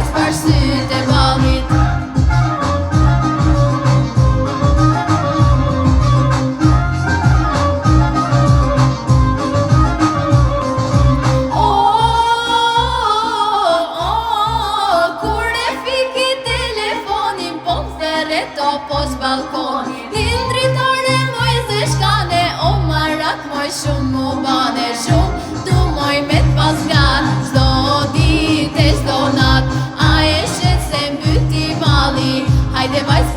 ec për sytë e ballit. Pos balkoni Din dritare moj se shkane O marak moj shumë mu bane Shumë du moj me t'pas gan Shdo dit e shdo nat A e shet se mbyti mali Hajde vajz